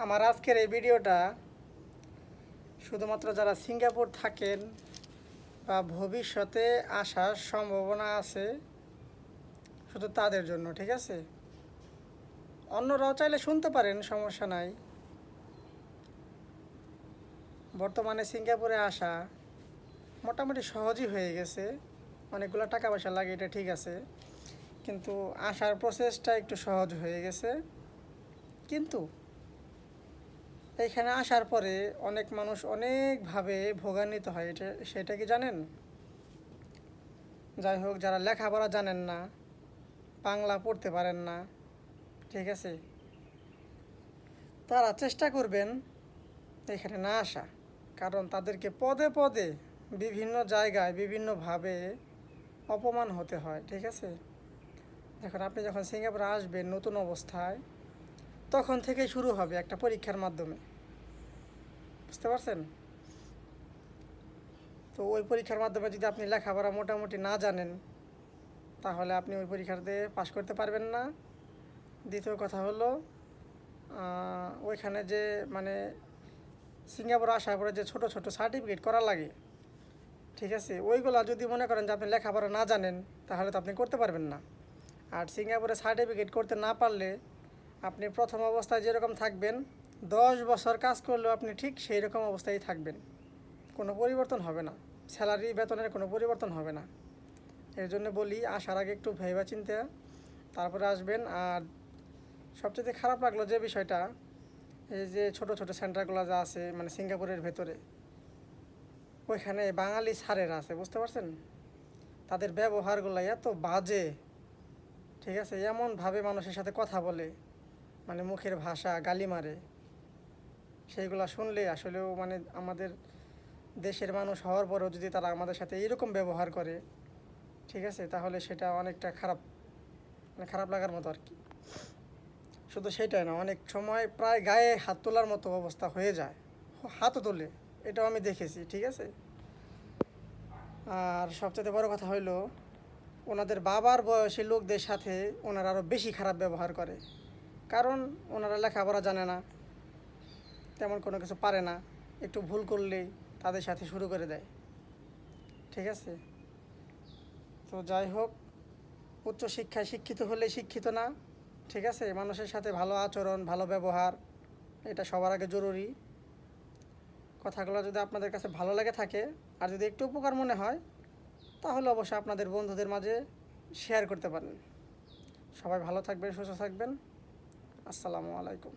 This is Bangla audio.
আমার আজকের এই ভিডিওটা শুধুমাত্র যারা সিঙ্গাপুর থাকেন বা ভবিষ্যতে আসার সম্ভাবনা আছে শুধু তাদের জন্য, ঠিক আছে? অন্যরাও চাইলে শুনতে পারেন, সমস্যা নাই। বর্তমানে সিঙ্গাপুরে আসা মোটামুটি সহজই হয়ে গেছে। অনেকগুলো টাকা পয়সা লাগে, এটা ঠিক আছে, কিন্তু আসার প্রসেসটা একটু সহজ হয়ে গেছে। কিন্তু এইখানে আসার পরে অনেক মানুষ অনেকভাবে ভোগান্বিত হয়, সেটা কি জানেন? যাই হোক, যারা লেখাপড়া জানেন না, বাংলা পড়তে পারেন না, ঠিক আছে, তারা চেষ্টা করবেন এখানে না আসা। কারণ তাদেরকে পদে পদে বিভিন্ন জায়গায় বিভিন্নভাবে অপমান হতে হয়, ঠিক আছে? আপনি যখন সিঙ্গাপুরে আসবেন নতুন অবস্থায়, তখন থেকেই শুরু হবে একটা পরীক্ষার মাধ্যমে, বুঝতে পারছেন? তো ওই পরীক্ষার মাধ্যমে যদি আপনি লেখাপড়া মোটামুটি না জানেন, তাহলে আপনি ওই পরীক্ষাতে পাশ করতে পারবেন না। দ্বিতীয় কথা হলো, ওইখানে যে সিঙ্গাপুরে আসার পরে যে ছোট ছোট সার্টিফিকেট করা লাগে, ঠিক আছে, ওইগুলা যদি মনে করেন যে আপনি লেখাপড়া না জানেন, তাহলে তো আপনি করতে পারবেন না। আর সিঙ্গাপুরে সার্টিফিকেট করতে না পারলে আপনি প্রথম অবস্থায় যেরকম থাকবেন, 10 বছর কাজ করলেও আপনি ঠিক সেই রকম অবস্থায় থাকবেন, কোনো পরিবর্তন হবে না, স্যালারি বেতনের কোনো পরিবর্তন হবে না। এর জন্য বলি, আসার আগে একটু ভেবে চিন্তে তারপরে আসবেন। আর সবচেয়ে খারাপ লাগলো যে বিষয়টা, এই যে ছোট ছোট সেন্টারগুলো যা আছে সিঙ্গাপুরের ভেতরে, ওইখানে বাঙালি স্যারেরা আছে, বুঝতে পারছেন? তাদের ব্যবহারগুলো এত বাজে, ঠিক আছে, এমনভাবে মানুষের সাথে কথা বলে, মুখের ভাষা গালি মারে, সেইগুলো শুনলে আসলেও আমাদের দেশের মানুষ হওয়ার পরেও যদি তারা আমাদের সাথে এইরকম ব্যবহার করে, ঠিক আছে, তাহলে সেটা অনেকটা খারাপ, খারাপ লাগার মতো আর কি। শুধু সেটাই না, অনেক সময় প্রায় গায়ে হাত তোলার মতো অবস্থা হয়ে যায়, হাতও তোলে, এটাও আমি দেখেছি, ঠিক আছে? আর সবচেয়ে বড় কথা হইলো, ওনাদের বাবার বয়সী লোকদের সাথে ওনারা আরও বেশি খারাপ ব্যবহার করে। কারণ ওনারা লেখাপড়া জানে না, তেমন কোনো কিছু পারে না, একটু ভুল করলেই তাদের সাথে শুরু করে দেয়, ঠিক আছে? তো যাই হোক, উচ্চশিক্ষায় শিক্ষিত হলে শিক্ষিত না, ঠিক আছে, মানুষের সাথে ভালো আচরণ, ভালো ব্যবহার, এটা সবার আগে জরুরি। কথাগুলো যদি আপনাদের কাছে ভালো লেগে থাকে আর যদি একটু উপকার মনে হয়, তাহলে অবশ্যই আপনাদের বন্ধুদের মাঝে শেয়ার করতে পারেন। সবাই ভালো থাকবেন, সুস্থ থাকবেন। আসসালামু আলাইকুম।